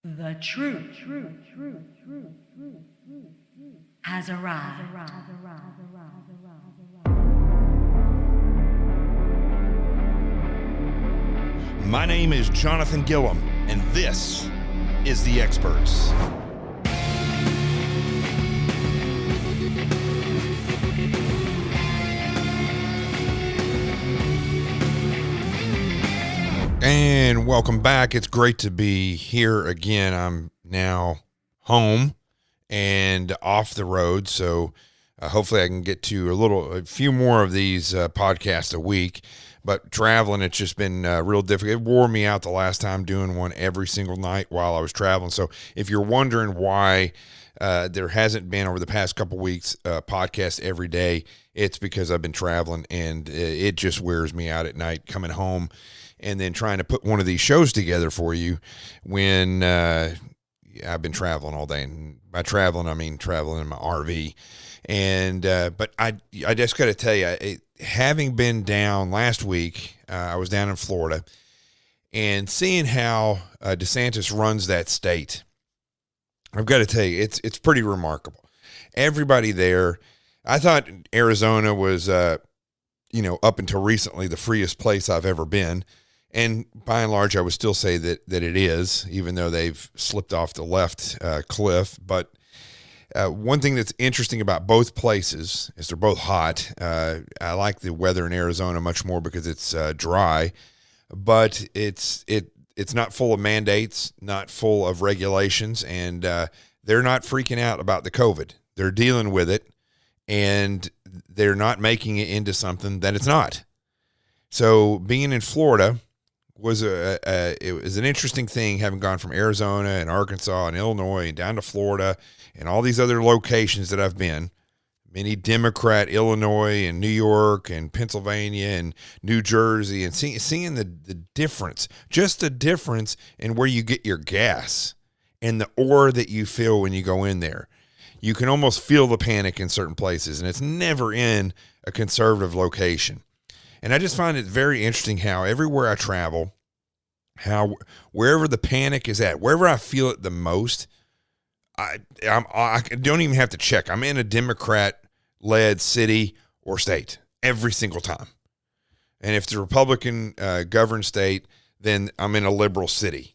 The truth has arrived. My name is Jonathan Gilliam, and this is The Experts. And welcome back. It's great to be here again. I'm now home and off the road, so hopefully I can get to a few more of these podcasts a week. But traveling, it's just been real difficult. It wore me out the last time doing one every single night while I was traveling. So if you're wondering why there hasn't been over the past couple weeks podcast every day, it's because I've been traveling, and it just wears me out at night coming home and then trying to put one of these shows together for you when I've been traveling all day. And by traveling, I mean traveling in my RV. And but I just got to tell you, having been down last week, I was down in Florida, and seeing how DeSantis runs that state, I've got to tell you, it's pretty remarkable. Everybody there, I thought Arizona was, up until recently, the freest place I've ever been. And by and large, I would still say that it is, even though they've slipped off the left cliff. But one thing that's interesting about both places is they're both hot. I like the weather in Arizona much more because it's dry, but it's not full of mandates, not full of regulations, and they're not freaking out about the COVID. They're dealing with it, and they're not making it into something that it's not. So being in Florida was it was an interesting thing, having gone from Arizona and Arkansas and Illinois and down to Florida and all these other locations that I've been, many Democrat, Illinois and New York and Pennsylvania and New Jersey, and seeing the difference, just the difference in where you get your gas and the aura that you feel when you go in there. You can almost feel the panic in certain places, and it's never in a conservative location. And I just find it very interesting how everywhere I travel, wherever the panic is at, wherever I feel it the most, I don't even have to check. I'm in a Democrat-led city or state every single time. And if it's a Republican-governed state, then I'm in a liberal city.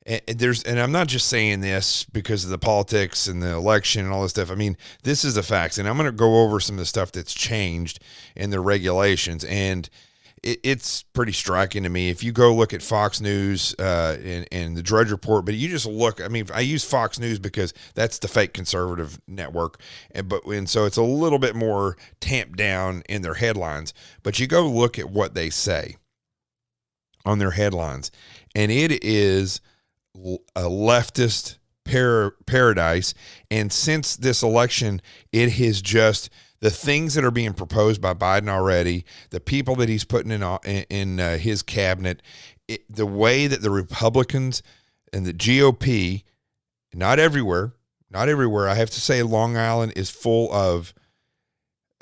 And I'm not just saying this because of the politics and the election and all this stuff. I mean, this is the facts. And I'm going to go over some of the stuff that's changed in the regulations. And it's pretty striking to me. If you go look at Fox News and the Drudge Report, but you just look, I mean, I use Fox News because that's the fake conservative network. And so it's a little bit more tamped down in their headlines. But you go look at what they say on their headlines, and it is a leftist paradise. And since this election, it has just the things that are being proposed by Biden already, the people that he's putting in his cabinet, the way that the Republicans and the GOP, not everywhere, I have to say Long Island is full of,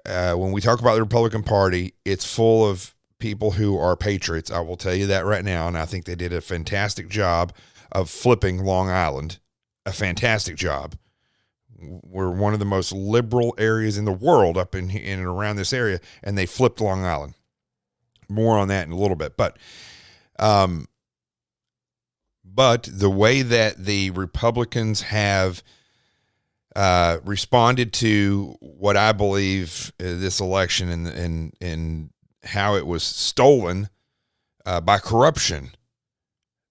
when we talk about the Republican Party, it's full of people who are patriots. I will tell you that right now. And I think they did a fantastic job of flipping Long Island, a fantastic job. We're one of the most liberal areas in the world up in and around this area, and they flipped Long Island. More on that in a little bit. But the way that the Republicans have responded to what I believe this election and how it was stolen by corruption,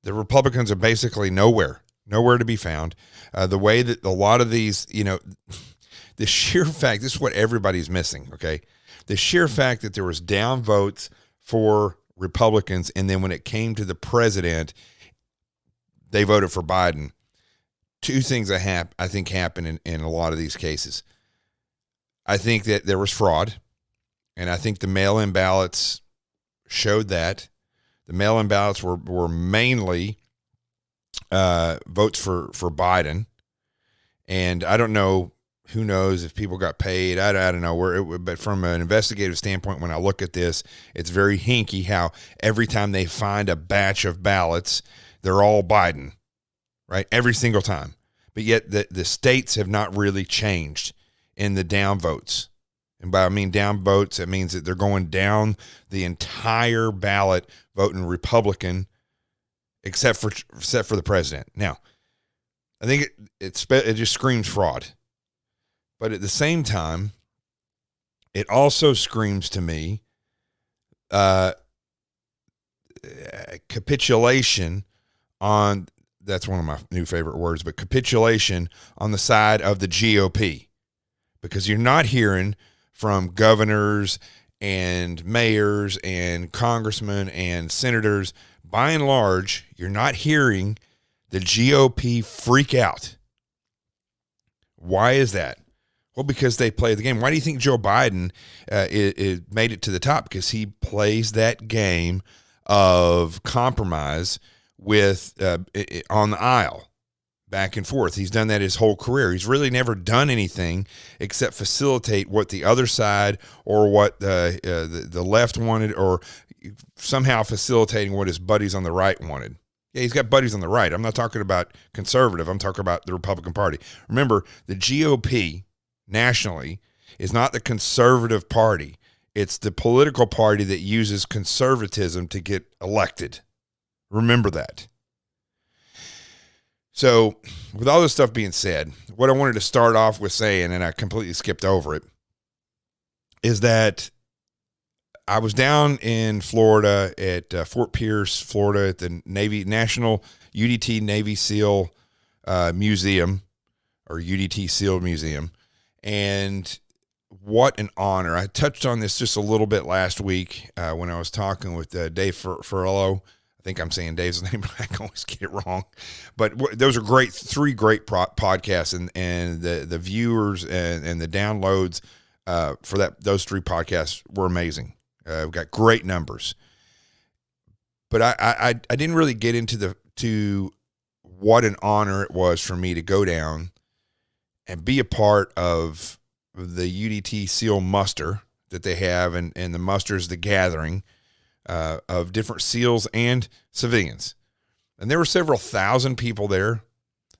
the Republicans are basically nowhere to be found. The way that a lot of these, the sheer fact, this is what everybody's missing, okay? The sheer fact that there was down votes for Republicans, and then when it came to the president, they voted for Biden. Two things I think happen in a lot of these cases. I think that there was fraud, and I think the mail-in ballots showed that. The mail-in ballots were mainly votes for Biden. And I don't know, who knows if people got paid. I don't know but from an investigative standpoint, when I look at this, it's very hinky how every time they find a batch of ballots, they're all Biden. right? Every single time. But yet the states have not really changed in the down votes. And by I mean down votes, it means that they're going down the entire ballot voting Republican, except for the president. Now, I think it just screams fraud. But at the same time, it also screams to me capitulation on, that's one of my new favorite words, but capitulation on the side of the GOP. Because you're not hearing from governors and mayors and congressmen and senators. By and large, you're not hearing the GOP freak out. Why is that? Well, because they play the game. Why do you think Joe Biden made it to the top? Because he plays that game of compromise with on the aisle, back and forth. He's done that his whole career. He's really never done anything except facilitate what the other side or what the left wanted, or somehow facilitating what his buddies on the right wanted. Yeah, he's got buddies on the right. I'm not talking about conservative. I'm talking about the Republican Party. Remember, the GOP nationally is not the conservative party. It's the political party that uses conservatism to get elected. Remember that. So with all this stuff being said, what I wanted to start off with saying, and I completely skipped over it, is that I was down in Florida at Fort Pierce, Florida, at the National UDT Navy SEAL Museum, or UDT SEAL Museum. And what an honor. I touched on this just a little bit last week when I was talking with Dave Ferrello. I think I'm saying Dave's name, but I can always get it wrong. But those are great, three great podcasts, and the viewers and the downloads for those three podcasts were amazing. We've got great numbers. But I didn't really get into what an honor it was for me to go down and be a part of the UDT SEAL muster that they have, and the muster is the gathering of different SEALs and civilians. And there were several thousand people there.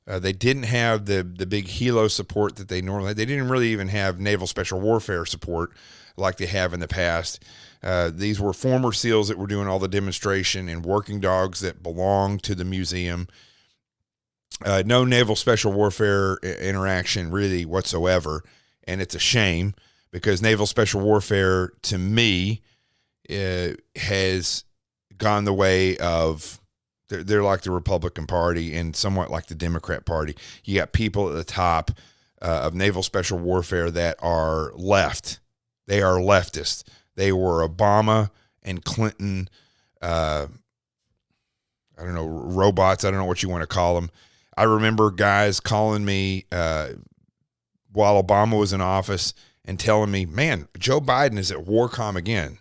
They didn't have the big helo support that they normally had. They didn't really even have naval special warfare support like they have in the past. These were former SEALs that were doing all the demonstration, and working dogs that belonged to the museum. No naval special warfare interaction really whatsoever. And it's a shame, because naval special warfare, to me, has gone the way of, they're like the Republican Party and somewhat like the Democrat Party. You got people at the top of naval special warfare that are left. They are leftist. They were Obama and Clinton, I don't know, robots. I don't know what you want to call them. I remember guys calling me while Obama was in office and telling me, man, Joe Biden is at WARCOM again,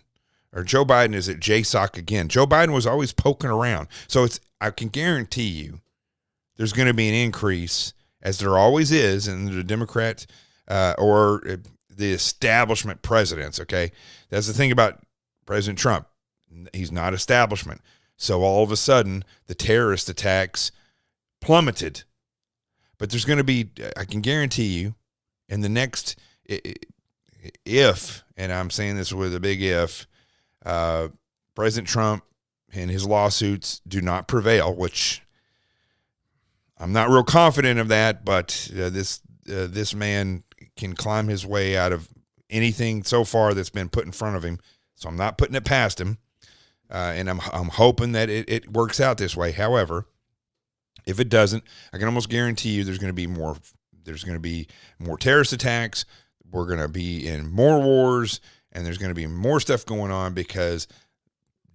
or Joe Biden is at JSOC again. Joe Biden was always poking around. So I can guarantee you there's going to be an increase, as there always is in the Democrat or the establishment presidents, okay? That's the thing about President Trump. He's not establishment. So all of a sudden, the terrorist attacks plummeted. But there's going to be, I can guarantee you, in the next, if, and I'm saying this with a big if, President Trump and his lawsuits do not prevail, which I'm not real confident of that, but this man can climb his way out of anything so far that's been put in front of him. So I'm not putting it past him, and I'm hoping that it works out this way. However, if it doesn't, I can almost guarantee you there's going to be more. There's going to be more terrorist attacks. We're going to be in more wars, and there's going to be more stuff going on, because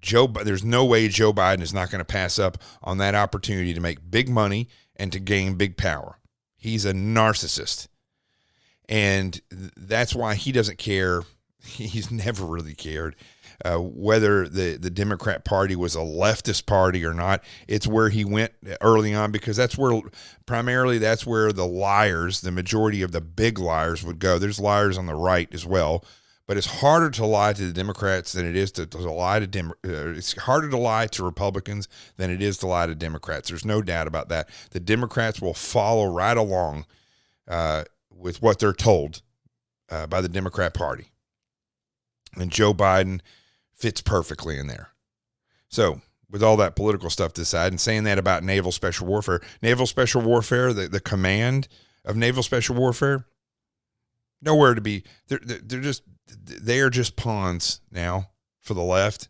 there's no way Joe Biden is not going to pass up on that opportunity to make big money and to gain big power. He's a narcissist. And that's why he doesn't care. He's never really cared whether the Democrat Party was a leftist party or not. It's where he went early on, because that's where the liars, the majority of the big liars, would go. There's liars on the right as well, but it's harder to lie to the Democrats than it is to lie to it's harder to lie to Republicans than it is to lie to Democrats. There's no doubt about that. The Democrats will follow right along with what they're told by the Democrat Party. And Joe Biden fits perfectly in there. So with all that political stuff to the side, and saying that about naval special warfare, the command of naval special warfare, nowhere to be. They are just pawns now for the left.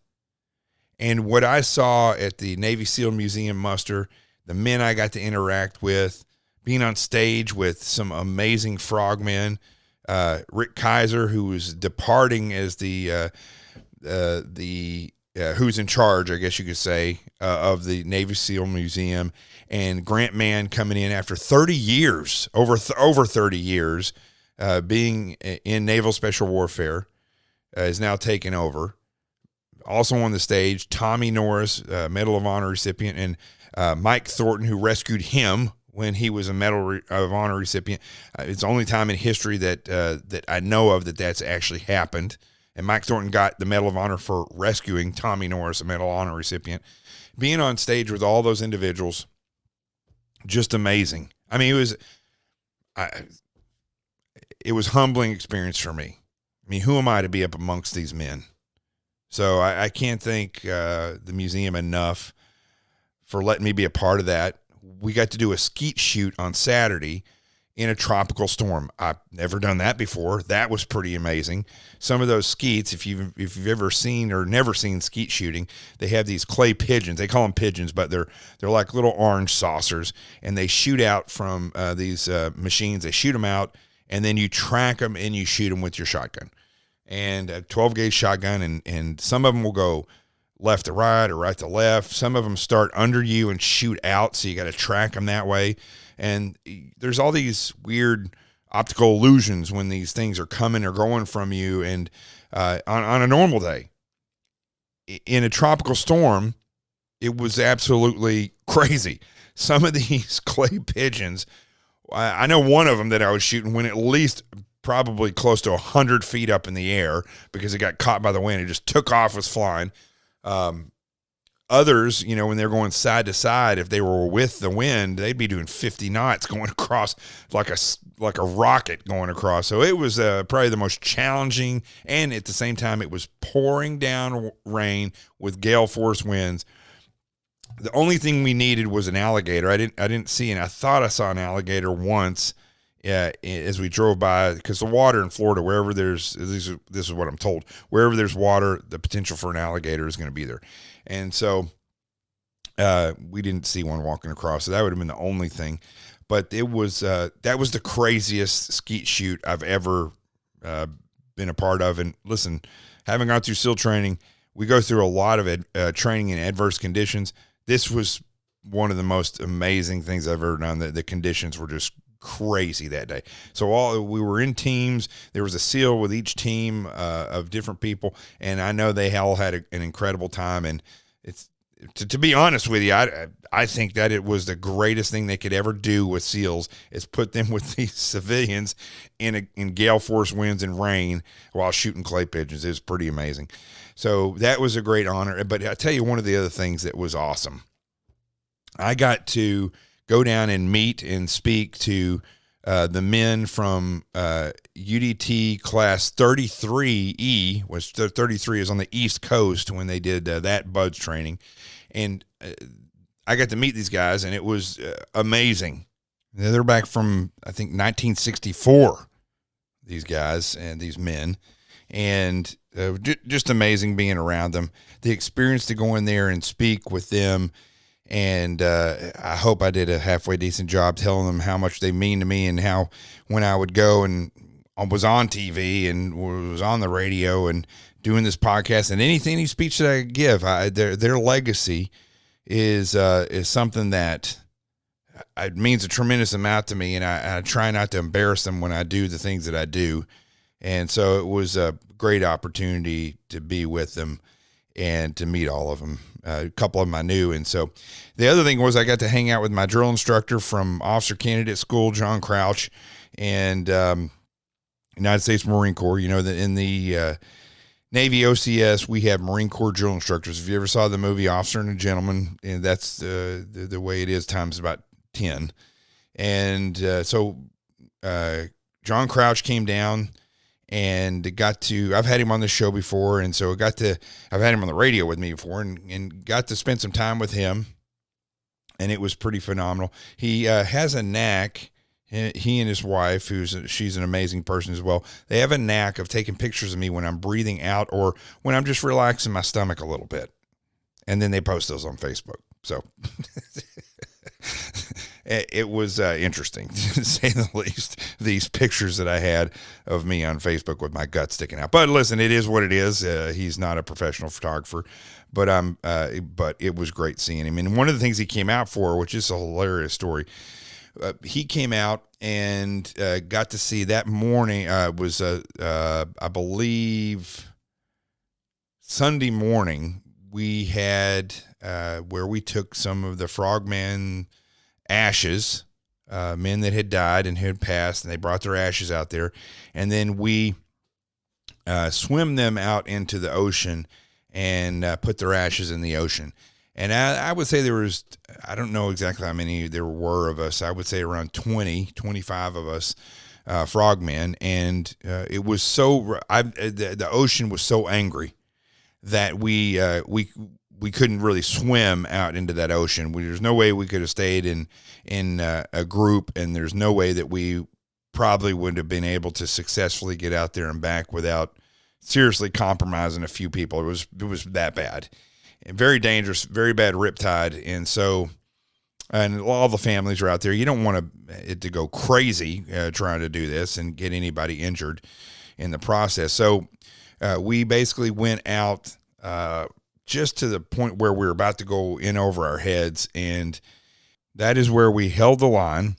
And what I saw at the Navy SEAL Museum muster, the men I got to interact with, being on stage with some amazing frogmen, Rick Kaiser, who was departing as the who's in charge, I guess you could say, of the Navy SEAL Museum, and Grant Mann coming in after 30 years, over 30 years, being in Naval Special Warfare, is now taken over. Also on the stage, Tommy Norris, Medal of Honor recipient, and Mike Thornton, who rescued him when he was a Medal of Honor recipient. It's the only time in history that I know of that's actually happened. And Mike Thornton got the Medal of Honor for rescuing Tommy Norris, a Medal of Honor recipient. Being on stage with all those individuals, just amazing. I mean, it was humbling experience for me. I mean, who am I to be up amongst these men? So I can't thank the museum enough for letting me be a part of that. We got to do a skeet shoot on Saturday in a tropical storm. I've never done that before. That was pretty amazing. Some of those skeets, if you've ever seen or never seen skeet shooting, they have these clay pigeons. They call them pigeons, but they're like little orange saucers, and they shoot out from these machines. They shoot them out, and then you track them and you shoot them with your shotgun. And a 12-gauge shotgun, and some of them will go left to right or right to left. Some of them start under you and shoot out, so you got to track them that way. And there's all these weird optical illusions when these things are coming or going from you. And on a normal day, in a tropical storm, it was absolutely crazy. Some of these clay pigeons, I know one of them that I was shooting went at least probably close to 100 feet up in the air because it got caught by the wind. It just took off, was flying. Others, when they're going side to side, if they were with the wind, they'd be doing 50 knots going across like a rocket going across. So it was probably the most challenging, and at the same time, it was pouring down rain with gale force winds. The only thing we needed was an alligator. I didn't see, and I thought I saw an alligator once as we drove by, because the water in Florida, wherever this is what I'm told, wherever there's water, the potential for an alligator is going to be there. And so we didn't see one walking across. So that would have been the only thing. But it was that was the craziest skeet shoot I've ever been a part of. And listen, having gone through SEAL training, we go through a lot of training in adverse conditions. This was one of the most amazing things I've ever done. The conditions were just crazy that day. So we were in teams. There was a SEAL with each team of different people, and I know they all had an incredible time. And it's to be honest with you, I think that it was the greatest thing they could ever do with SEALs is put them with these civilians in gale force winds and rain while shooting clay pigeons. It was pretty amazing. So that was a great honor. But I tell you, one of the other things that was awesome, I got to go down and meet and speak to the men from UDT class 33E, which 33 is on the East Coast when they did that BUDS training. And I got to meet these guys, and it was amazing. They're back from, I think, 1964, these guys and these men. And just amazing being around them. The experience to go in there and speak with them. And I hope I did a halfway decent job telling them how much they mean to me, and how when I would go and I was on TV and was on the radio and doing this podcast and any speech that I give, their legacy is something that it means a tremendous amount to me, and I try not to embarrass them when I do the things that I do. And so it was a great opportunity to be with them and to meet all of them. A couple of them I knew. And so the other thing was I got to hang out with my drill instructor from Officer Candidate School, John Crouch. And United States Marine Corps. You know that in the Navy OCS, we have Marine Corps drill instructors. If you ever saw the movie Officer and a Gentleman, and that's the way it is times about 10. And so John Crouch came down and I've had him on the show before, and so I've had him on the radio with me before, and got to spend some time with him, and it was pretty phenomenal. He has a knack. He and his wife, she's an amazing person as well, they have a knack of taking pictures of me when I'm breathing out or when I'm just relaxing my stomach a little bit. And then they post those on Facebook. So it was interesting, to say the least, these pictures that I had of me on Facebook with my gut sticking out. But listen, it is what it is. He's not a professional photographer, but it was great seeing him. And one of the things he came out for, which is a hilarious story, he came out and got to see that morning, I believe Sunday morning, we had where we took some of the frogman ashes, men that had died and had passed, and they brought their ashes out there, and then we swim them out into the ocean and put their ashes in the ocean. And I would say there was, I don't know exactly how many there were of us. I would say around 20, 25 of us, frogmen. And it was the ocean was so angry that we couldn't really swim out into that ocean. There's no way we could have stayed in a group, and there's no way that we probably would have been able to successfully get out there and back without seriously compromising a few people. It was that bad. Very dangerous, very bad riptide. And so, and all the families are out there. You don't want it to go crazy trying to do this and get anybody injured in the process. So we basically went out just to the point where we were about to go in over our heads. And that is where we held the line.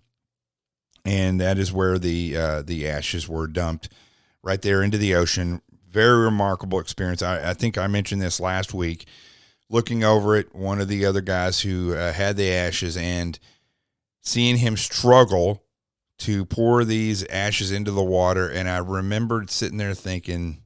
And that is where the ashes were dumped right there into the ocean. Very remarkable experience. I think I mentioned this last week. Looking over at one of the other guys who had the ashes and seeing him struggle to pour these ashes into the water. And I remembered sitting there thinking,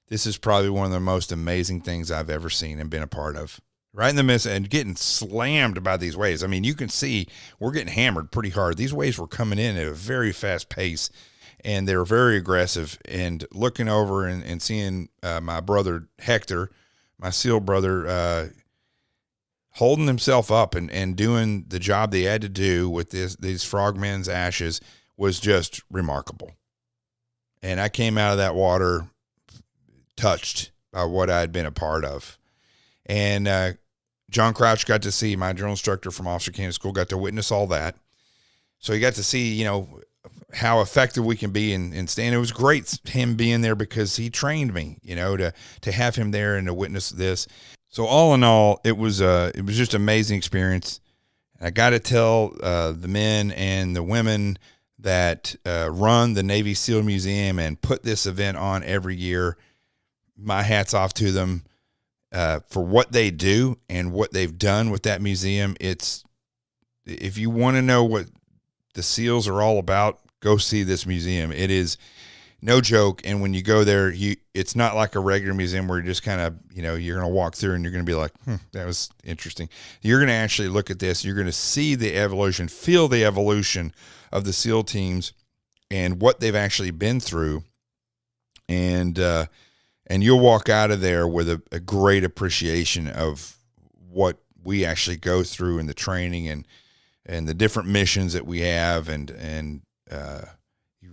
this is probably one of the most amazing things I've ever seen and been a part of. Right in the midst and getting slammed by these waves. I mean, you can see we're getting hammered pretty hard. These waves were coming in at a very fast pace, and they were very aggressive. And looking over and seeing my brother Hector, my SEAL brother, holding himself up and doing the job they had to do with these frogmen's ashes was just remarkable. And I came out of that water touched by what I had been a part of. And John Crouch got to see, my drill instructor from Officer Candidate School, got to witness all that. So he got to see, how effective we can be in staying. It was great him being there because he trained me, to have him there and to witness this. So all in all, it was just an amazing experience. I got to tell the men and the women that run the Navy SEAL Museum and put this event on every year, my hat's off to them for what they do and what they've done with that museum. If you want to know what the SEALs are all about, go see this museum. It is no joke. And when you go there, it's not like a regular museum where you're just kind of, you're going to walk through and you're going to be like, that was interesting. You're going to actually look at this. You're going to see the evolution, feel the evolution of the SEAL teams and what they've actually been through. And you'll walk out of there with a great appreciation of what we actually go through in the training and the different missions that we have and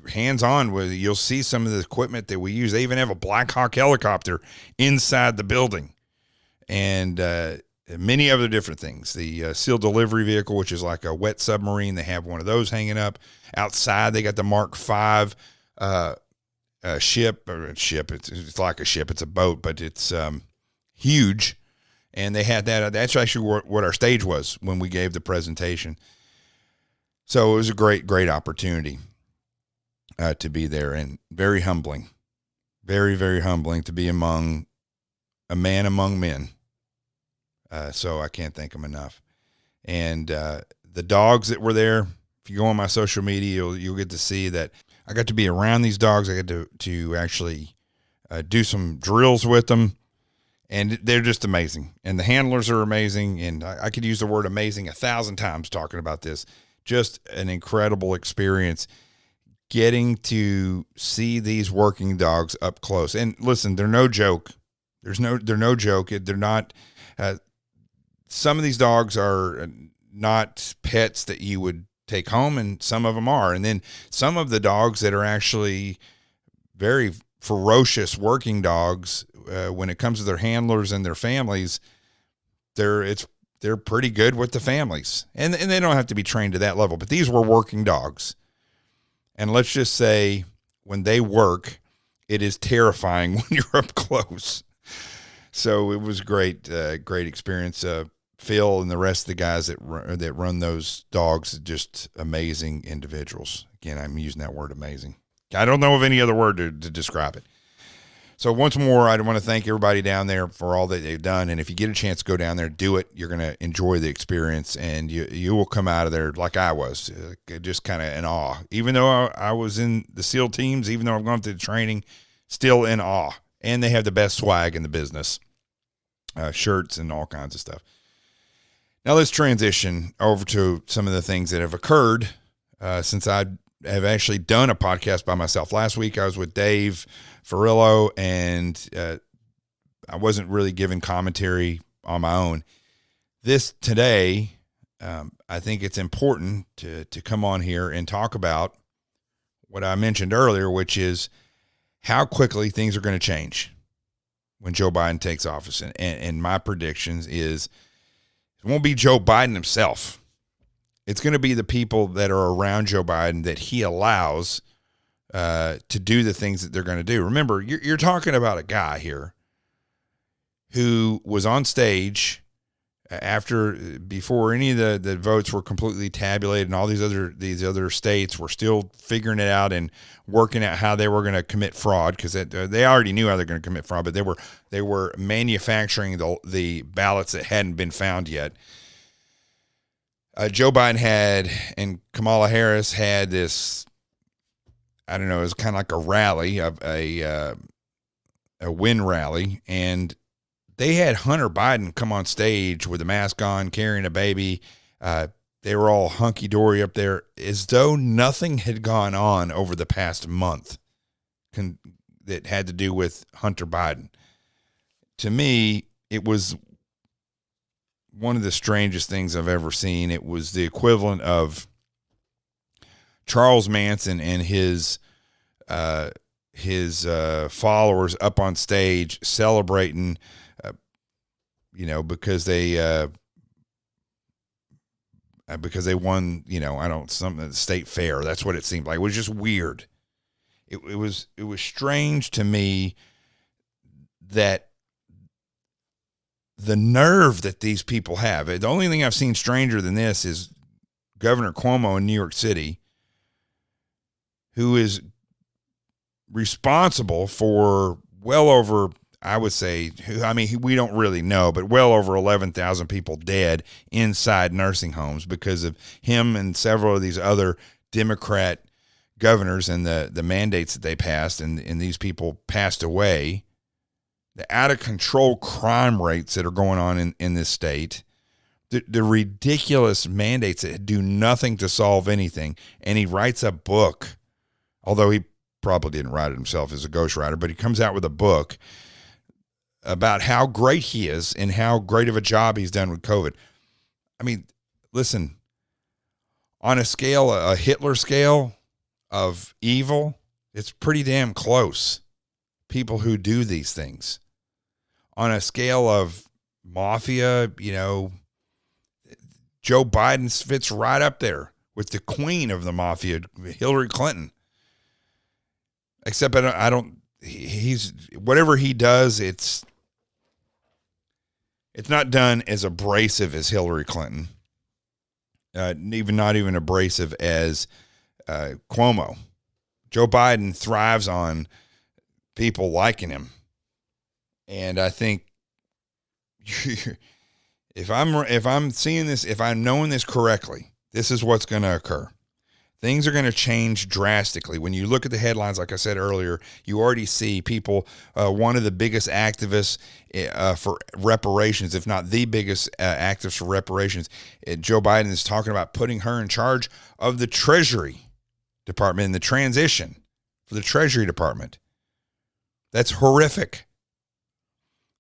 hands-on with. You'll see some of the equipment that we use. They even have a Black Hawk helicopter inside the building, and many other different things. The SEAL delivery vehicle, which is like a wet submarine, they have one of those hanging up outside. They got the Mark V ship. It's like a ship. It's a boat, but it's huge. And they had that. That's actually what our stage was when we gave the presentation. So it was a great, great opportunity to be there, and very humbling, very, very humbling to be a man among men. So I can't thank them enough. And the dogs that were there, if you go on my social media, you'll get to see that I got to be around these dogs. I got to actually do some drills with them, and they're just amazing. And the handlers are amazing, and I could use the word amazing 1,000 times talking about this. Just an incredible experience getting to see these working dogs up close. And listen, they're no joke. They're no joke. They're not. Some of these dogs are not pets that you would take home, and some of them are. And then some of the dogs that are actually very ferocious working dogs, when it comes to their handlers and their families, they're pretty good with the families, and they don't have to be trained to that level. But these were working dogs, and let's just say when they work, it is terrifying when you're up close. So it was great experience. Phil and the rest of the guys that run those dogs, just amazing individuals. Again, I'm using that word amazing. I don't know of any other word to describe it. So once more, I want to thank everybody down there for all that they've done. And if you get a chance to go down there, do it. You're going to enjoy the experience, and you will come out of there like I was, just kind of in awe. Even though I was in the SEAL teams, even though I've gone through the training, still in awe. And they have the best swag in the business, shirts and all kinds of stuff. Now let's transition over to some of the things that have occurred since I have actually done a podcast by myself. Last week I was with Dave Ferrillo, and I wasn't really giving commentary on my own. Today, I think it's important to come on here and talk about what I mentioned earlier, which is how quickly things are going to change when Joe Biden takes office. And my predictions is it won't be Joe Biden himself. It's going to be the people that are around Joe Biden that he allows to do the things that they're going to do. Remember, you're talking about a guy here who was on stage before any of the votes were completely tabulated, and all these other states were still figuring it out and working out how they were going to commit fraud, because they already knew how they're going to commit fraud, but they were manufacturing the ballots that hadn't been found yet. Joe Biden and Kamala Harris had this, I don't know, it was kind of like a rally, a win rally, and they had Hunter Biden come on stage with a mask on, carrying a baby. They were all hunky-dory up there, as though nothing had gone on over the past month that had to do with Hunter Biden. To me, it was one of the strangest things I've ever seen. It was the equivalent of Charles Manson and his followers up on stage celebrating, because they won, something at the state fair. That's what it seemed like. It was just weird. It was strange to me that the nerve that these people have. The only thing I've seen stranger than this is Governor Cuomo in New York City, who is responsible for well over, I would say, we don't really know, but well over 11,000 people dead inside nursing homes because of him and several of these other Democrat governors and the mandates that they passed, and these people passed away. The out-of-control crime rates that are going on in this state, the ridiculous mandates that do nothing to solve anything, and he writes a book, although he probably didn't write it himself as a ghostwriter, but he comes out with a book about how great he is and how great of a job he's done with COVID. I mean, listen, on a Hitler scale of evil, it's pretty damn close. People who do these things. On a scale of mafia, Joe Biden fits right up there with the queen of the mafia, Hillary Clinton. Except he's, whatever he does, it's not done as abrasive as Hillary Clinton. Not even abrasive as Cuomo. Joe Biden thrives on people liking him. And I think if I'm seeing this, if I'm knowing this correctly, this is what's going to occur. Things are going to change drastically. When you look at the headlines, like I said earlier, you already see people, one of the biggest activists for reparations, if not the biggest activist for reparations, Joe Biden is talking about putting her in charge of the Treasury Department and the transition for the Treasury Department. That's horrific.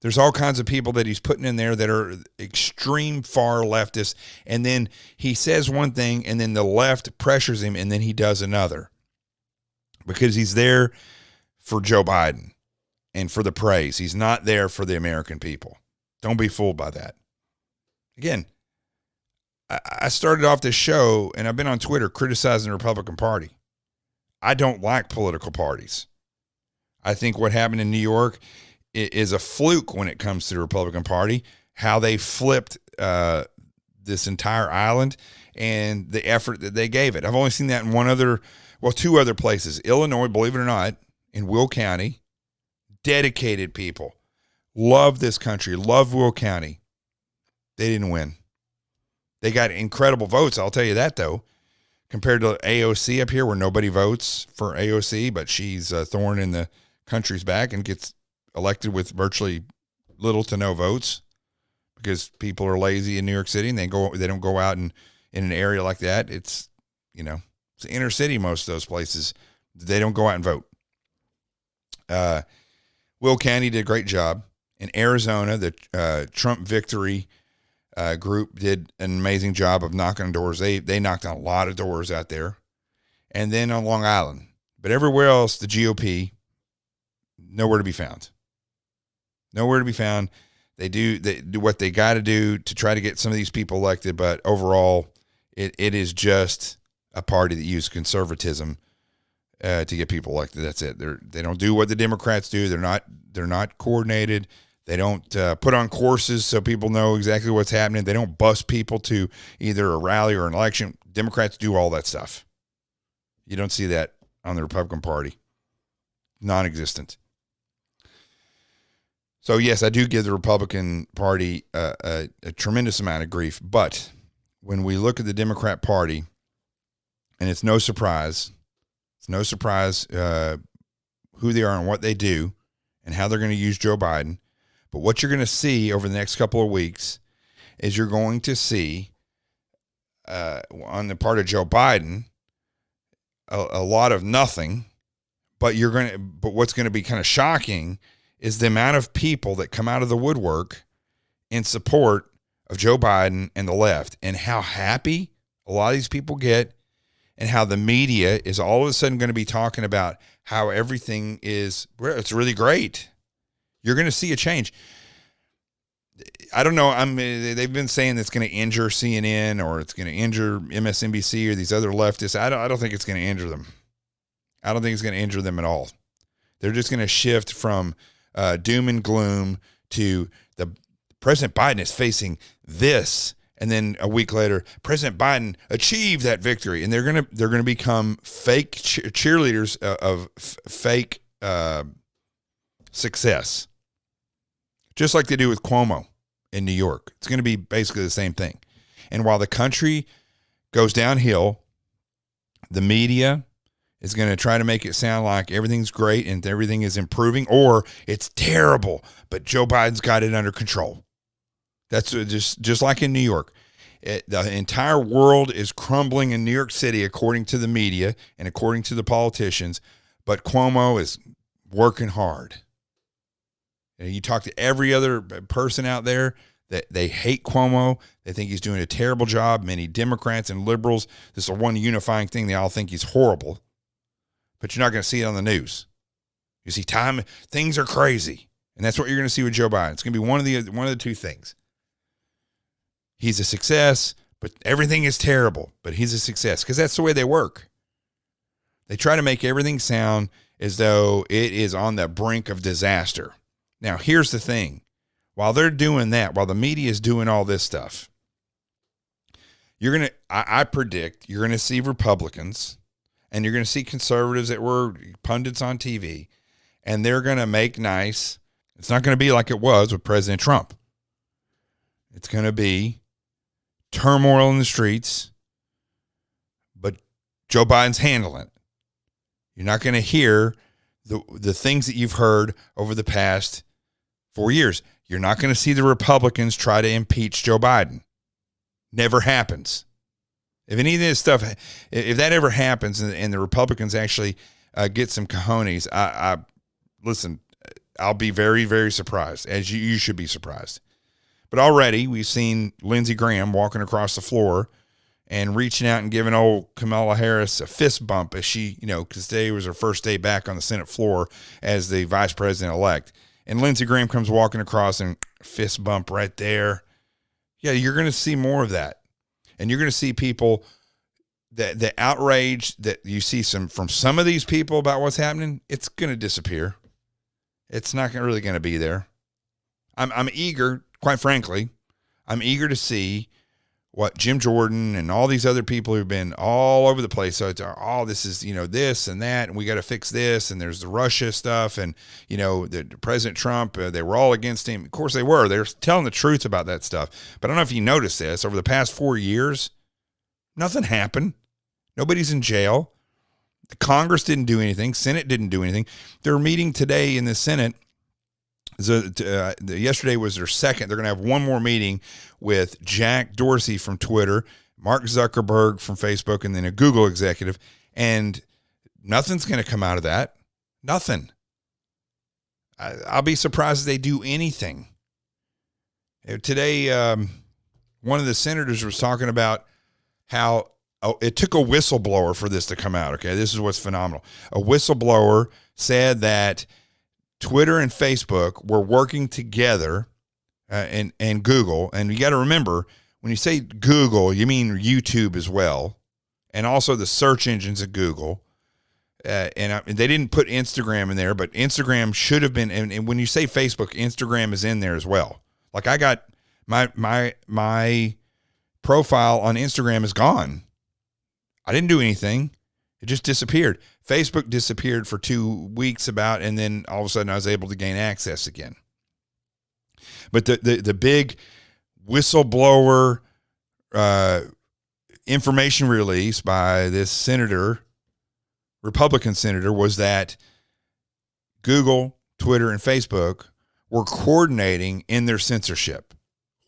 There's all kinds of people that he's putting in there that are extreme far leftists, and then he says one thing, and then the left pressures him, and then he does another. Because he's there for Joe Biden and for the praise. He's not there for the American people. Don't be fooled by that. Again, I started off this show, and I've been on Twitter criticizing the Republican Party. I don't like political parties. I think what happened in New York is a fluke when it comes to the Republican Party, how they flipped this entire island and the effort that they gave it. I've only seen that in two other places. Illinois, believe it or not, in Will County, dedicated people, love this country, love Will County. They didn't win. They got incredible votes, I'll tell you that, though, compared to AOC up here where nobody votes for AOC, but she's a thorn in the country's back and gets elected with virtually little to no votes because people are lazy in New York City and they don't go out in an area like that. It's, it's inner city, most of those places. They don't go out and vote. Will County did a great job. In Arizona, the Trump Victory group did an amazing job of knocking on doors. They knocked on a lot of doors out there. And then on Long Island. But everywhere else, the GOP, nowhere to be found. Nowhere to be found. They do what they got to do to try to get some of these people elected, but overall, it is just a party that uses conservatism to get people elected. That's it. They don't do what the Democrats do. They're not coordinated. They don't put on courses so people know exactly what's happening. They don't bus people to either a rally or an election. Democrats do all that stuff. You don't see that on the Republican Party. Non-existent. So, yes, I do give the Republican Party a tremendous amount of grief. But when we look at the Democrat Party, and it's no surprise who they are and what they do and how they're going to use Joe Biden. But what you're going to see over the next couple of weeks is you're going to see on the part of Joe Biden a lot of nothing. But what's going to be kind of shocking is the amount of people that come out of the woodwork in support of Joe Biden and the left, and how happy a lot of these people get, and how the media is all of a sudden going to be talking about how everything it's really great. You're going to see a change. I don't know. They've been saying it's going to injure CNN or it's going to injure MSNBC or these other leftists. I don't think it's going to injure them. I don't think it's going to injure them at all. They're just going to shift from doom and gloom to the President Biden is facing this, and then a week later, President Biden achieved that victory, and they're gonna become fake cheerleaders of fake success, just like they do with Cuomo in New York. It's going to be basically the same thing. And while the country goes downhill, the media is going to try to make it sound like everything's great and everything is improving, or it's terrible, but Joe Biden's got it under control. That's just like in New York. The entire world is crumbling in New York City, according to the media and according to the politicians, but Cuomo is working hard. And you talk to every other person out there that they hate Cuomo. They think he's doing a terrible job. Many Democrats and liberals, this is the one unifying thing. They all think he's horrible. But you're not going to see it on the news. You see, things are crazy, and that's what you're going to see with Joe Biden. It's going to be one of the two things. He's a success, but everything is terrible. But he's a success because that's the way they work. They try to make everything sound as though it is on the brink of disaster. Now, here's the thing: while they're doing that, while the media is doing all this stuff, I predict you're going to see Republicans. And you're going to see conservatives that were pundits on TV, and they're going to make nice. It's not going to be like it was with President Trump. It's going to be turmoil in the streets, but Joe Biden's handling it. You're not going to hear the things that you've heard over the past 4 years. You're not going to see the Republicans try to impeach Joe Biden. Never happens. If any of this stuff, if that ever happens and the Republicans actually get some cojones, listen, I'll be very, very surprised, as you should be surprised. But already we've seen Lindsey Graham walking across the floor and reaching out and giving old Kamala Harris a fist bump as she, because today was her first day back on the Senate floor as the vice president-elect. And Lindsey Graham comes walking across and fist bump right there. Yeah, you're going to see more of that. And you're going to see people, that the outrage that you see from some of these people about what's happening, it's going to disappear. It's not really going to be there. I'm eager, quite frankly, I'm eager to see what Jim Jordan and all these other people who've been all over the place. So it's, this is, this and that, and we got to fix this. And there's the Russia stuff. And, the President Trump, they were all against him. Of course they were. They're telling the truth about that stuff. But I don't know if you noticed this. Over the past 4 years, nothing happened. Nobody's in jail. The Congress didn't do anything. Senate didn't do anything. They're meeting today in the Senate. Yesterday was their second. They're going to have one more meeting with Jack Dorsey from Twitter, Mark Zuckerberg from Facebook, and then a Google executive. And nothing's going to come out of that. Nothing. I'll be surprised if they do anything. Today, one of the senators was talking about how it took a whistleblower for this to come out. Okay, this is what's phenomenal. A whistleblower said that Twitter and Facebook were working together, and Google. And you got to remember, when you say Google, you mean YouTube as well, and also the search engines of Google. And they didn't put Instagram in there, but Instagram should have been. And when you say Facebook, Instagram is in there as well. Like I got my profile on Instagram is gone. I didn't do anything. It just disappeared. Facebook disappeared for 2 weeks and then all of a sudden I was able to gain access again. But the big whistleblower information release by this senator, Republican senator, was that Google, Twitter, and Facebook were coordinating in their censorship.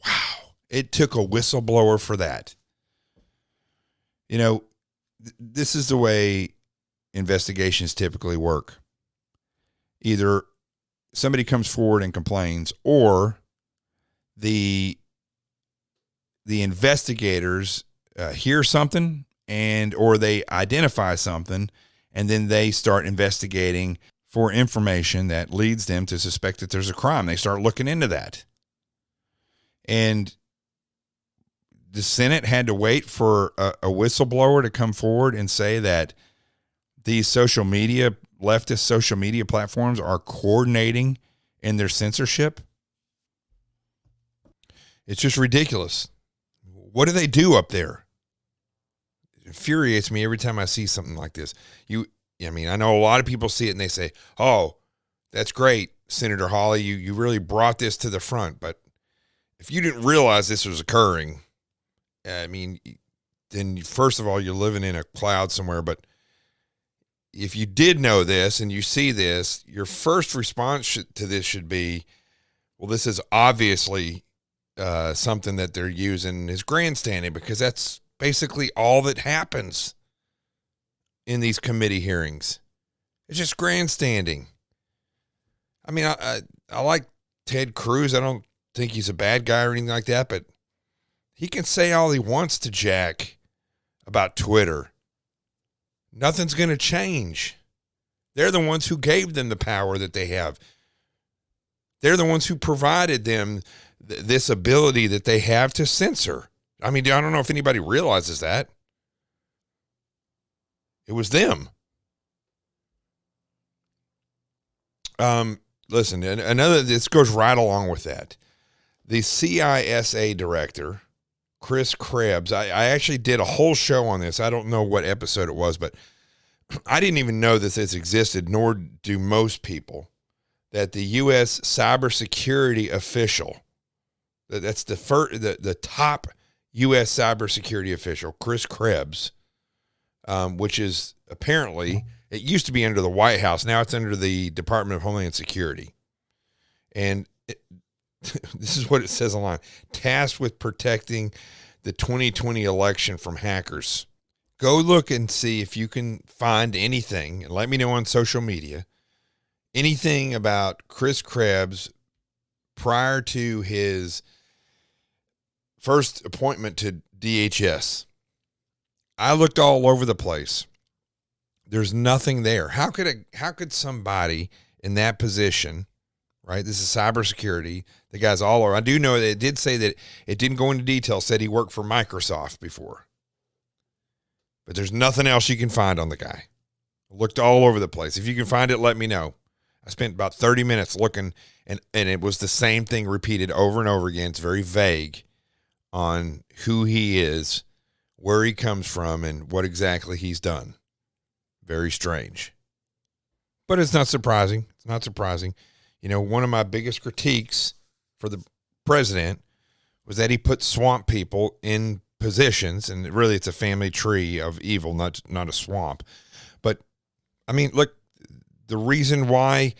Wow. It took a whistleblower for that. This is the way investigations typically work. Either somebody comes forward and complains, or the investigators hear something or they identify something, and then they start investigating for information that leads them to suspect that there's a crime. They start looking into that. And the Senate had to wait for a whistleblower to come forward and say that these leftist social media platforms are coordinating in their censorship. It's just ridiculous. What do they do up there? It infuriates me every time I see something like this. I know a lot of people see it and they say, oh, that's great, Senator Hawley. You really brought this to the front. But if you didn't realize this was occurring, then first of all, you're living in a cloud somewhere. But if you did know this and you see this, your first response to this should be, well, this is obviously something that they're using as grandstanding, because that's basically all that happens in these committee hearings. It's just grandstanding. I like Ted Cruz. I don't think he's a bad guy or anything like that, but he can say all he wants to Jack about Twitter. Nothing's going to change. They're the ones who gave them the power that they have. They're the ones who provided them this ability that they have to censor. I don't know if anybody realizes that. It was them. Listen, this goes right along with that. The CISA director, Chris Krebs, I actually did a whole show on this. I don't know what episode it was, but I didn't even know that this existed, nor do most people, that the U.S. cybersecurity official, that's the top U.S. cybersecurity official, Chris Krebs, which is apparently, it used to be under the White House. Now it's under the Department of Homeland Security. And this is what it says online. Tasked with protecting the 2020 election from hackers. Go look and see if you can find anything, and let me know on social media, anything about Chris Krebs prior to his first appointment to DHS. I looked all over the place. There's nothing there. How could somebody in that position, right? This is cybersecurity. The guy's all over. I do know that it did say that it didn't go into detail, said he worked for Microsoft before. But there's nothing else you can find on the guy. I looked all over the place. If you can find it, let me know. I spent about 30 minutes looking, and it was the same thing repeated over and over again. It's very vague on who he is, where he comes from, and what exactly he's done. Very strange. But it's not surprising. It's not surprising. You know, one of my biggest critiques for the president was that he put swamp people in positions, and really it's a family tree of evil, not a swamp. But I mean, look, the reason why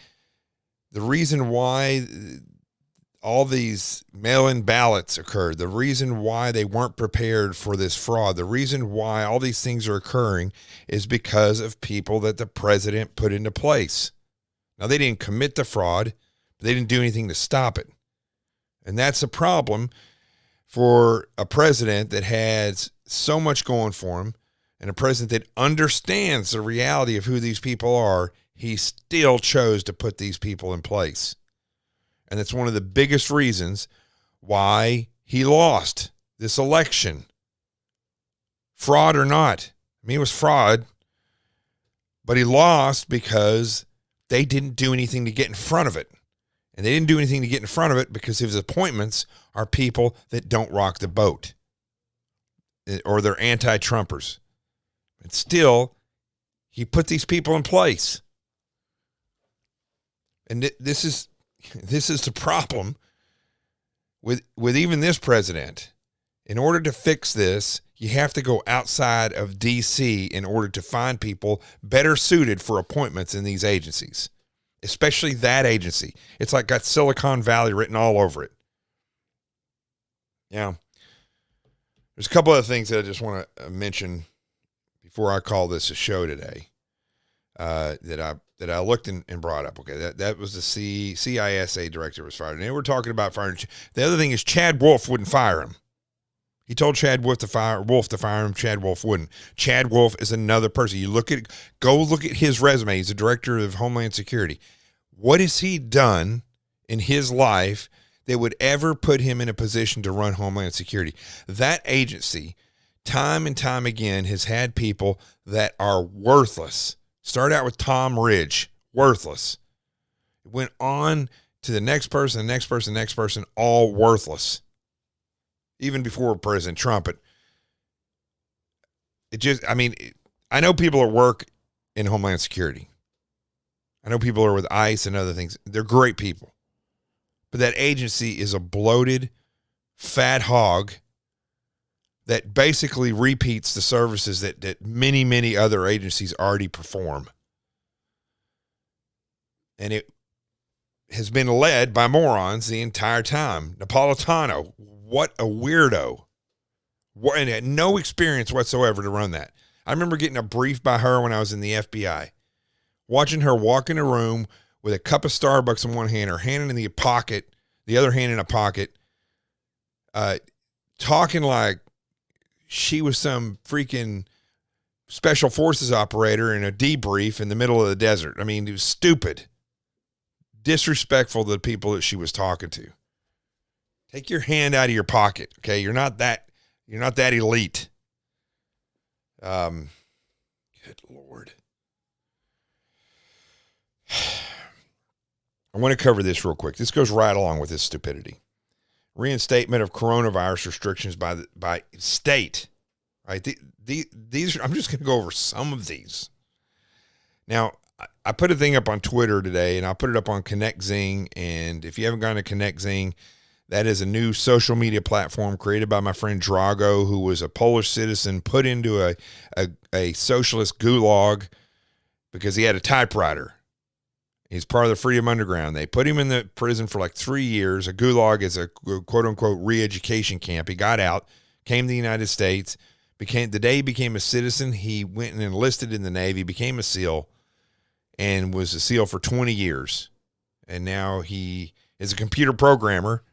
all these mail-in ballots occurred, the reason why they weren't prepared for this fraud, the reason why all these things are occurring is because of people that the president put into place. Now, they didn't commit the fraud, but they didn't do anything to stop it. And that's a problem for a president that has so much going for him, and a president that understands the reality of who these people are. He still chose to put these people in place. And that's one of the biggest reasons why he lost this election. Fraud or not. I mean, it was fraud, but he lost because they didn't do anything to get in front of it. And they didn't do anything to get in front of it because his appointments are people that don't rock the boat, or they're anti-Trumpers. And still, he put these people in place. And this is the problem with even this president. In order to fix this, you have to go outside of D.C. in order to find people better suited for appointments in these agencies, especially that agency. It's like got Silicon Valley written all over it. Yeah. There's a couple of things that I just want to mention before I call this a show today, that I looked and brought up. Okay, that was the CISA director was fired. And they were talking about firing. The other thing is Chad Wolf wouldn't fire him. He told Chad Wolf to fire him. Chad Wolf wouldn't. Chad Wolf is another person. Go look at his resume. He's the director of Homeland Security. What has he done in his life that would ever put him in a position to run Homeland Security? That agency, time and time again, has had people that are worthless. Start out with Tom Ridge, worthless. It went on to the next person, all worthless. Even before President Trump, I know people that work in Homeland Security. I know people are with ICE and other things. They're great people. But that agency is a bloated, fat hog that basically repeats the services that many, many other agencies already perform. And it has been led by morons the entire time. Napolitano, what a weirdo. And had no experience whatsoever to run that. I remember getting a brief by her when I was in the FBI. Watching her walk in a room with a cup of Starbucks in one hand, her hand in the pocket, the other hand in a pocket, talking like she was some freaking special forces operator in a debrief in the middle of the desert. I mean, it was stupid. Disrespectful to the people that she was talking to. Take your hand out of your pocket, okay? You're not that elite. Good Lord. I want to cover this real quick. This goes right along with this stupidity. Reinstatement of coronavirus restrictions by state. Right? These I'm just going to go over some of these. Now, I put a thing up on Twitter today, and I'll put it up on Connect Zing. And if you haven't gone to Connect Zing, That is a new social media platform created by my friend Drago, who was a Polish citizen put into a socialist gulag because he had a typewriter. He's part of the Freedom Underground. They put him in the prison for like 3 years. A gulag is a quote-unquote re-education camp. He got out, came to the United States. The day he became a citizen, he went and enlisted in the Navy, became a SEAL, and was a SEAL for 20 years. And now he is a computer programmer,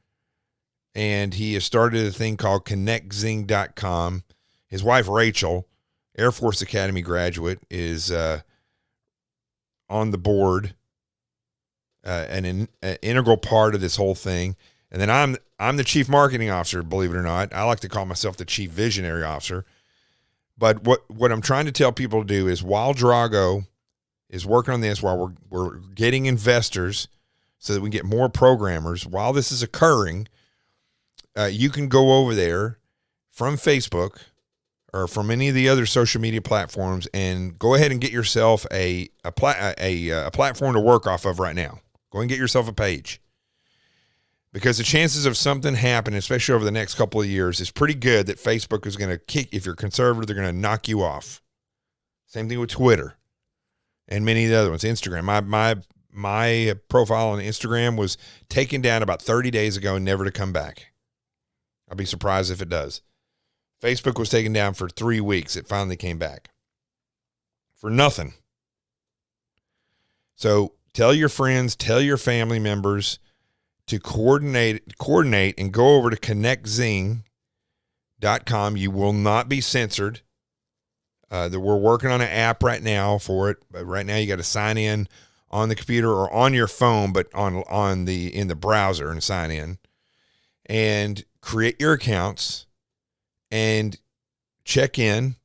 and he has started a thing called ConnectZing.com. His wife, Rachel, Air Force Academy graduate, is on the board, an integral part of this whole thing. And then I'm the chief marketing officer, believe it or not. I like to call myself the chief visionary officer. But what I'm trying to tell people to do is, while Drago is working on this, while we're getting investors so that we can get more programmers, while this is occurring, you can go over there from Facebook or from any of the other social media platforms and go ahead and get yourself a platform to work off of right now. Go and get yourself a page. Because the chances of something happening, especially over the next couple of years, is pretty good that Facebook is going to kick. If you're conservative, they're going to knock you off. Same thing with Twitter and many of the other ones. Instagram. My profile on Instagram was taken down about 30 days ago and never to come back. I'll be surprised if it does. Facebook was taken down for 3 weeks. It finally came back. For nothing. So tell your friends, tell your family members to coordinate and go over to ConnectZing.com. You will not be censored. We're working on an app right now for it. But right now you got to sign in on the computer or on your phone, but in the browser, and sign in and create your accounts and check in.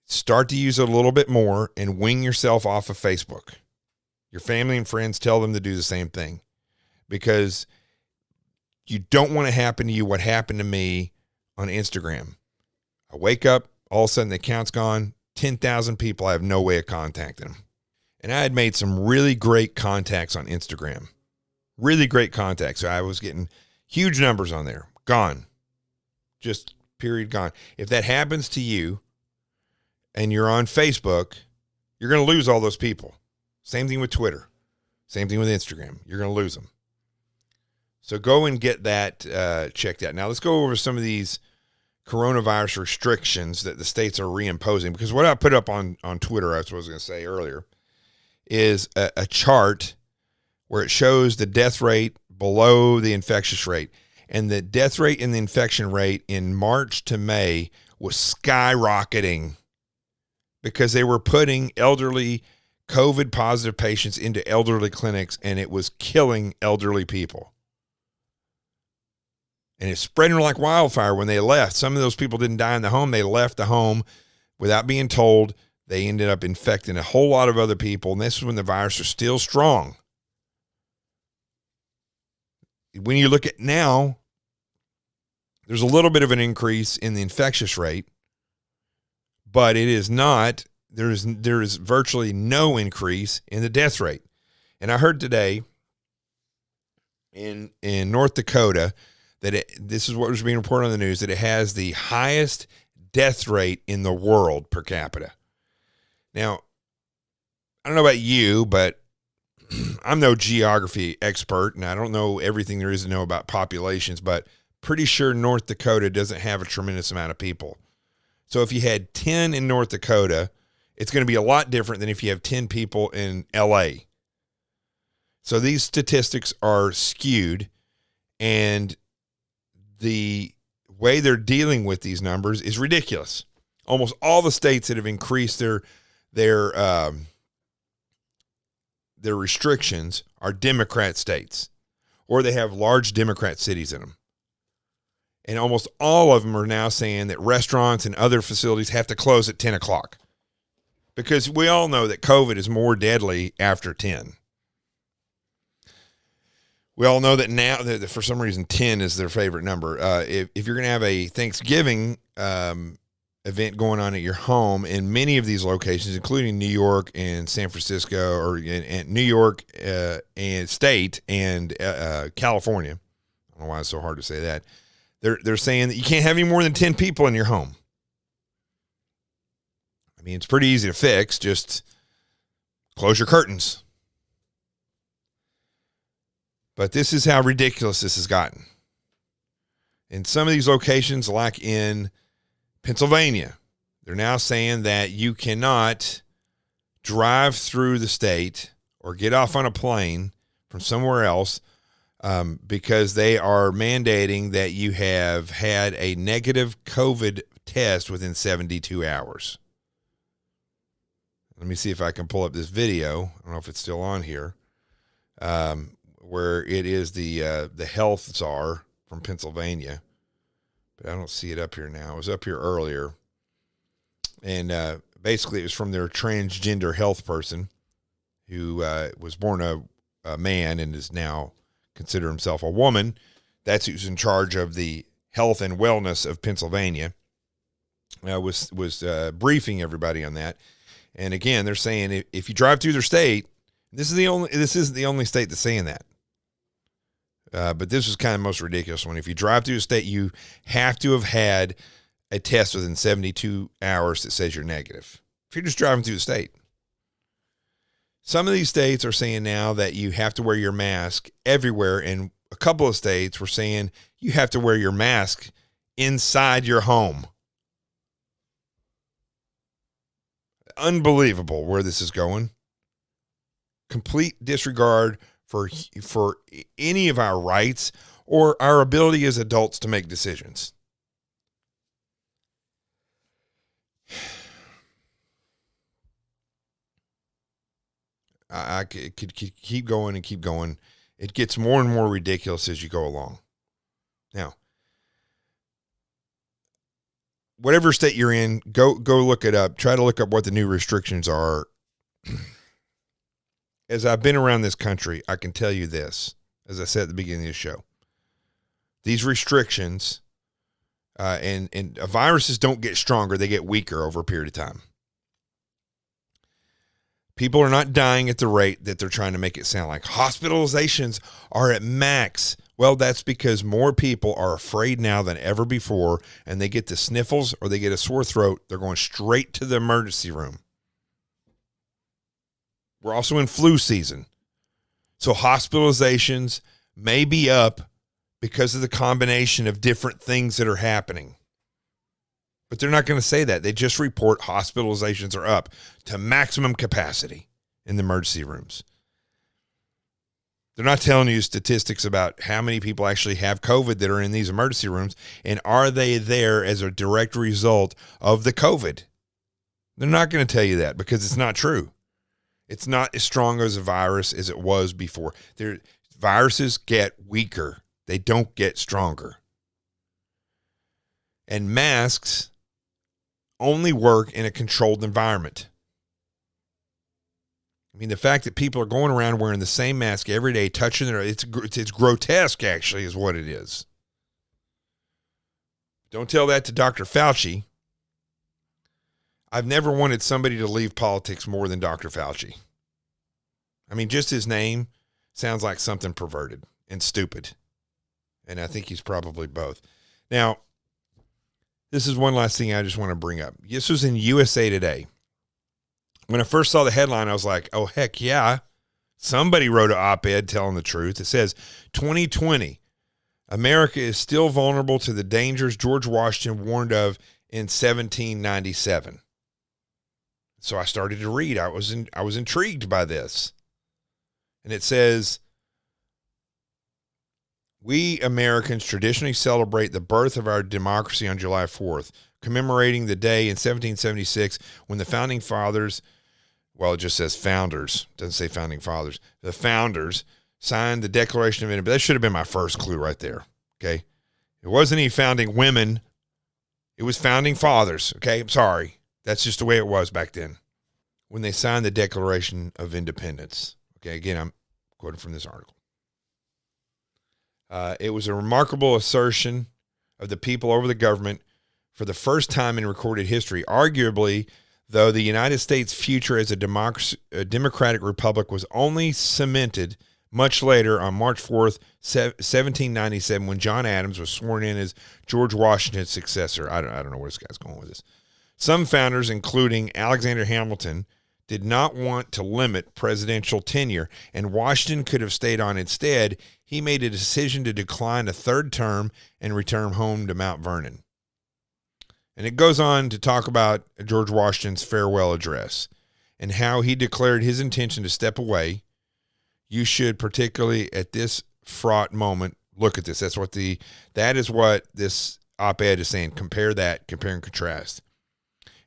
Start to use it a little bit more and wing yourself off of Facebook. Your family and friends, tell them to do the same thing. Because you don't want to happen to you what happened to me on Instagram. I wake up, all of a sudden the account's gone, 10,000 people, I have no way of contacting them. And I had made some really great contacts on Instagram. Really great contacts. So I was getting huge numbers on there. Gone. Just period gone. If that happens to you and you're on Facebook, you're going to lose all those people. Same thing with Twitter. Same thing with Instagram. You're going to lose them. So go and get that checked out. Now let's go over some of these coronavirus restrictions that the states are reimposing. Because what I put up on Twitter, that's what I was going to say earlier, is a chart where it shows the death rate below the infectious rate. And the death rate and the infection rate in March to May was skyrocketing because they were putting elderly COVID positive patients into elderly clinics, and it was killing elderly people. And it's spreading like wildfire when they left. Some of those people didn't die in the home. They left the home without being told. They ended up infecting a whole lot of other people. And this is when the virus is still strong. When you look at now, there's a little bit of an increase in the infectious rate, but it is not, there is virtually no increase in the death rate. And I heard today in North Dakota that this is what was being reported on the news, that it has the highest death rate in the world per capita. Now, I don't know about you, but I'm no geography expert, and I don't know everything there is to know about populations, but pretty sure North Dakota doesn't have a tremendous amount of people. So if you had 10 in North Dakota, it's going to be a lot different than if you have 10 people in LA. So these statistics are skewed, and the way they're dealing with these numbers is ridiculous. Almost all the states that have increased their restrictions are Democrat states, or they have large Democrat cities in them. And almost all of them are now saying that restaurants and other facilities have to close at 10 o'clock. Because we all know that COVID is more deadly after 10. We all know that now, that for some reason 10 is their favorite number. If you're going to have a Thanksgiving event going on at your home, in many of these locations, including New York and San Francisco, or in New York and state and California, I don't know why it's so hard to say that. They're saying that you can't have any more than 10 people in your home. I mean, it's pretty easy to fix. Just close your curtains. But this is how ridiculous this has gotten. In some of these locations, like in Pennsylvania, they're now saying that you cannot drive through the state or get off on a plane from somewhere else because they are mandating that you have had a negative COVID test within 72 hours. Let me see if I can pull up this video. I don't know if it's still on here, where it is the health czar from Pennsylvania, but I don't see it up here now. It was up here earlier, and basically it was from their transgender health person who was born a man and is now consider himself a woman. That's who's in charge of the health and wellness of Pennsylvania. Was briefing everybody on that. And again, they're saying if you drive through their state, this isn't the only state that's saying that. But this is kind of the most ridiculous one. If you drive through the state, you have to have had a test within 72 hours that says you're negative. If you're just driving through the state. Some of these states are saying now that you have to wear your mask everywhere. And a couple of states were saying you have to wear your mask inside your home. Unbelievable where this is going. Complete disregard for any of our rights or our ability as adults to make decisions. I could keep going and keep going. It gets more and more ridiculous as you go along. Now, whatever state you're in, go look it up. Try to look up what the new restrictions are. As I've been around this country, I can tell you this, as I said at the beginning of the show. These restrictions and viruses don't get stronger. They get weaker over a period of time. People are not dying at the rate that they're trying to make it sound like. Hospitalizations are at max. Well, that's because more people are afraid now than ever before, and they get the sniffles or they get a sore throat. They're going straight to the emergency room. We're also in flu season. So hospitalizations may be up because of the combination of different things that are happening. But they're not going to say that. They just report hospitalizations are up to maximum capacity in the emergency rooms. They're not telling you statistics about how many people actually have COVID that are in these emergency rooms, and are they there as a direct result of the COVID? They're not going to tell you that because it's not true. It's not as strong as a virus as it was before. Viruses get weaker. They don't get stronger. And masks only work in a controlled environment. I mean, the fact that people are going around wearing the same mask every day, touching it's grotesque, actually, is what it is. Don't tell that to Dr. Fauci. I've never wanted somebody to leave politics more than Dr. Fauci. I mean, just his name sounds like something perverted and stupid. And I think he's probably both. Now, this is one last thing I just want to bring up. This was in USA Today. When I first saw the headline, I was like, oh, heck yeah. Somebody wrote an op-ed telling the truth. It says, 2020, America is still vulnerable to the dangers George Washington warned of in 1797. So I started to read. I was intrigued by this. And it says, we Americans traditionally celebrate the birth of our democracy on July 4th, commemorating the day in 1776 when the founding fathers, well, it just says founders, doesn't say founding fathers, the founders signed the Declaration of Independence. That should have been my first clue right there, okay? It wasn't any founding women. It was founding fathers, okay? I'm sorry. That's just the way it was back then when they signed the Declaration of Independence. Okay, again, I'm quoting from this article. It was a remarkable assertion of the people over the government for the first time in recorded history. Arguably, though, the United States' future as a democratic republic was only cemented Much later, on March 4th, 1797, when John Adams was sworn in as George Washington's successor. I don't know where this guy's going with this. Some founders, including Alexander Hamilton, did not want to limit presidential tenure, and Washington could have stayed on. Instead, he made a decision to decline a third term and return home to Mount Vernon. And it goes on to talk about George Washington's farewell address and how he declared his intention to step away. You should, particularly at this fraught moment, look at this. That is what this op-ed is saying. Compare and contrast.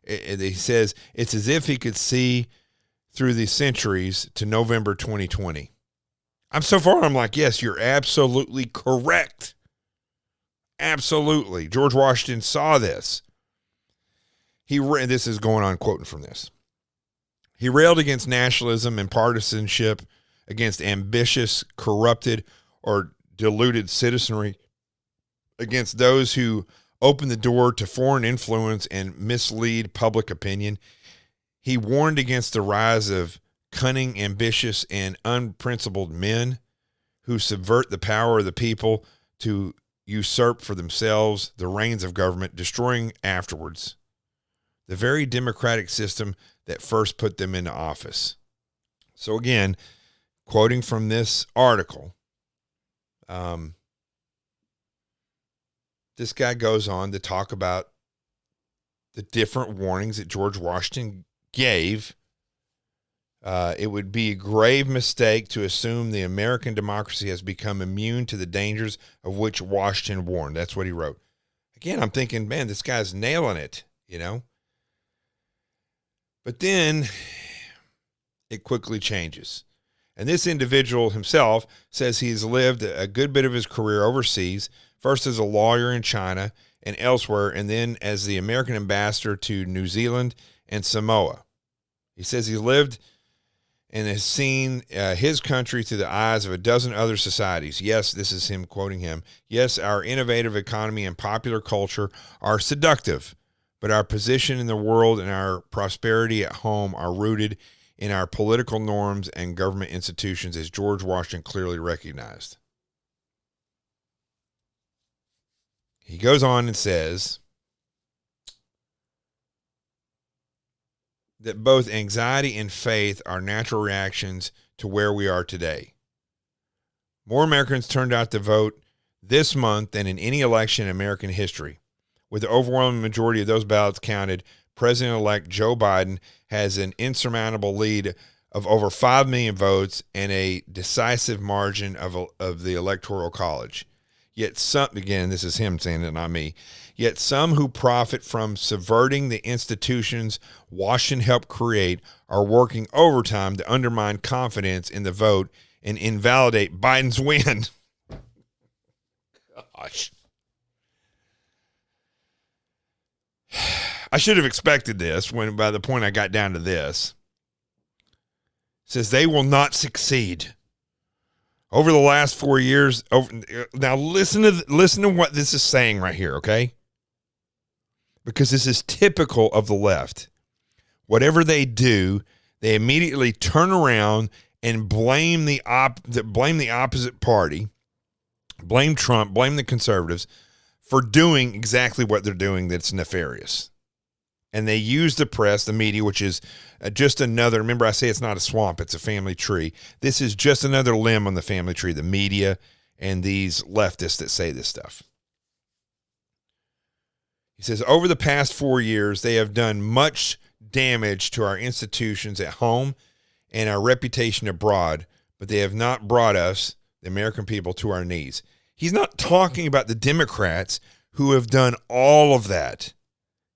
He says it's as if he could see through the centuries to November 2020. I'm like, yes, you're absolutely correct. Absolutely. George Washington saw this. This is going on, quoting from this. He railed against nationalism and partisanship, against ambitious, corrupted, or deluded citizenry, against those who open the door to foreign influence and mislead public opinion. He warned against the rise of cunning, ambitious, and unprincipled men who subvert the power of the people to usurp for themselves the reins of government, destroying afterwards the very democratic system that first put them into office. So again, quoting from this article, this guy goes on to talk about the different warnings that George Washington gave. It would be a grave mistake to assume the American democracy has become immune to the dangers of which Washington warned. That's what he wrote. Again, I'm thinking, man, this guy's nailing it, But then it quickly changes. And this individual himself says he's lived a good bit of his career overseas, first as a lawyer in China and elsewhere, and then as the American ambassador to New Zealand and Samoa. He says he lived and has seen his country through the eyes of a dozen other societies. Yes, this is him quoting him. Yes, our innovative economy and popular culture are seductive, but our position in the world and our prosperity at home are rooted in our political norms and government institutions, as George Washington clearly recognized. He goes on and says that both anxiety and faith are natural reactions to where we are today. More Americans turned out to vote this month than in any election in American history. With the overwhelming majority of those ballots counted, President-elect Joe Biden has an insurmountable lead of over 5 million votes and a decisive margin of the Electoral College. Yet some, again, this is him saying it, not me, yet some who profit from subverting the institutions Washington helped create are working overtime to undermine confidence in the vote and invalidate Biden's win. Gosh. I should have expected this when, by the point I got down to this. It says they will not succeed. Over the last 4 years, now listen to what this is saying right here, okay? Because this is typical of the left. Whatever they do, they immediately turn around and blame the opposite party, blame Trump, blame the conservatives for doing exactly what they're doing that's nefarious. And they use the press, the media, which is just another, remember I say it's not a swamp, it's a family tree. This is just another limb on the family tree, the media and these leftists that say this stuff. He says, over the past 4 years, they have done much damage to our institutions at home and our reputation abroad, but they have not brought us, the American people, to our knees. He's not talking about the Democrats who have done all of that.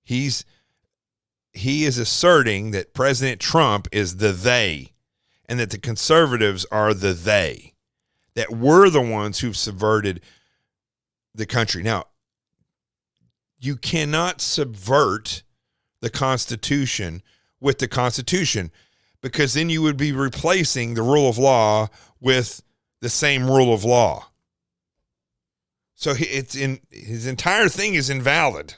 He is asserting that President Trump is the they and that the conservatives are the they, that we're the ones who've subverted the country. Now, you cannot subvert the Constitution with the Constitution, because then you would be replacing the rule of law with the same rule of law. So his entire thing is invalid.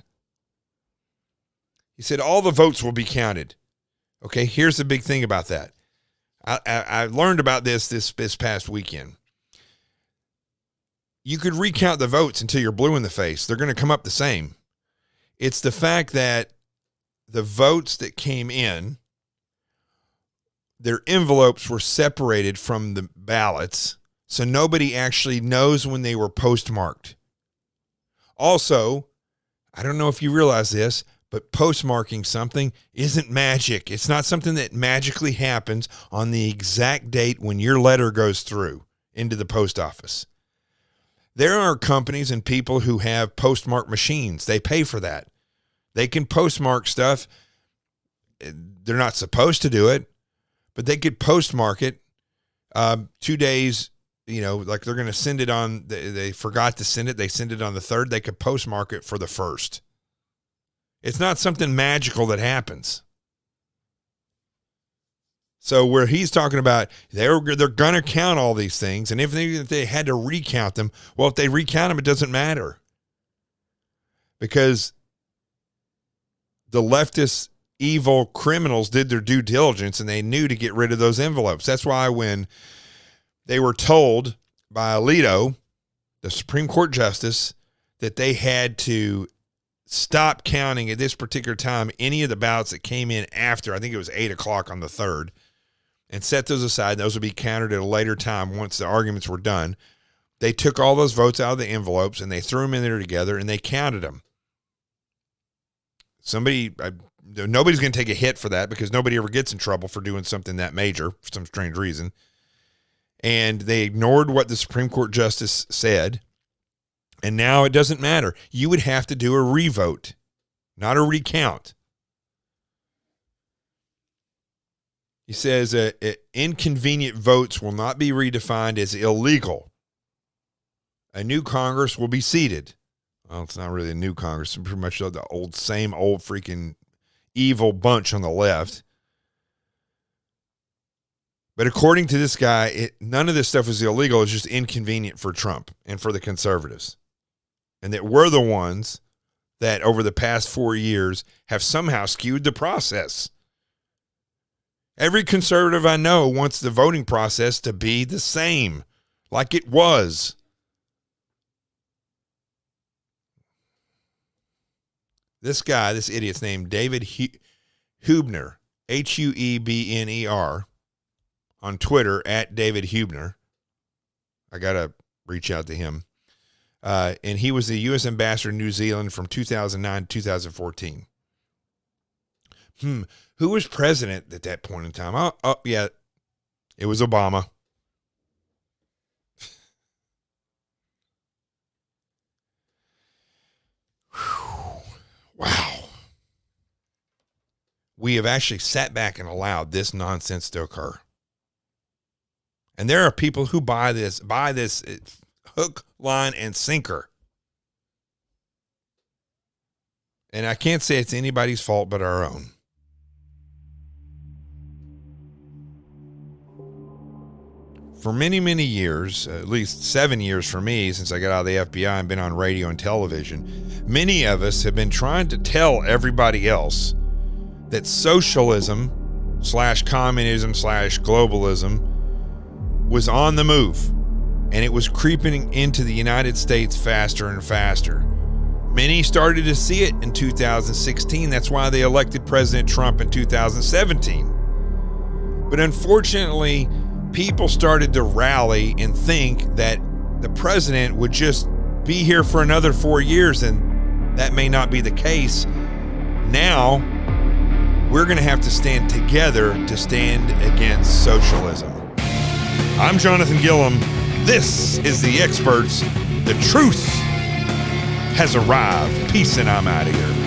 He said all the votes will be counted. Okay, here's the big thing about that. I learned about this past weekend. You could recount the votes until you're blue in the face. They're going to come up the same. It's the fact that the votes that came in, their envelopes were separated from the ballots, so nobody actually knows when they were postmarked. Also, I don't know if you realize this, but postmarking something isn't magic. It's not something that magically happens on the exact date when your letter goes through into the post office. There are companies and people who have postmark machines. They pay for that. They can postmark stuff. They're not supposed to do it, but they could postmark it 2 days, like they're going to send it on, they forgot to send it. They send it on the 3rd. They could postmark it for the 1st. It's not something magical that happens. So where he's talking about they're going to count all these things, and if they had to recount them, well, if they recount them, it doesn't matter. Because the leftist evil criminals did their due diligence, and they knew to get rid of those envelopes. That's why when they were told by Alito, the Supreme Court justice, that they had to stop counting at this particular time any of the ballots that came in after, I think it was 8 o'clock on the 3rd, and set those aside. Those would be counted at a later time once the arguments were done. They took all those votes out of the envelopes and they threw them in there together and they counted them. Nobody's going to take a hit for that because nobody ever gets in trouble for doing something that major for some strange reason. And they ignored what the Supreme Court justice said. And now it doesn't matter. You would have to do a revote, not a recount. He says inconvenient votes will not be redefined as illegal. A new Congress will be seated. Well, it's not really a new Congress. It's pretty much the same old freaking evil bunch on the left. But according to this guy, none of this stuff is illegal. It's just inconvenient for Trump and for the conservatives. And that we're the ones that over the past 4 years have somehow skewed the process. Every conservative I know wants the voting process to be the same, like it was. This guy, this idiot's named David Huebner, Huebner, on Twitter, @DavidHuebner. I got to reach out to him. And he was the U.S. ambassador in New Zealand from 2009 to 2014. Who was president at that point in time? Oh, yeah, it was Obama. Wow. We have actually sat back and allowed this nonsense to occur. And there are people who buy this hook, line, and sinker. And I can't say it's anybody's fault but our own. For many, many years, at least 7 years for me, since I got out of the FBI and been on radio and television, many of us have been trying to tell everybody else that socialism / communism / globalism was on the move, and it was creeping into the United States faster and faster. Many started to see it in 2016. That's why they elected President Trump in 2017. But unfortunately, people started to rally and think that the president would just be here for another 4 years, and that may not be the case. Now, we're going to have to stand together to stand against socialism. I'm Jonathan Gilliam. This is The Experts. The truth has arrived. Peace, and I'm out of here.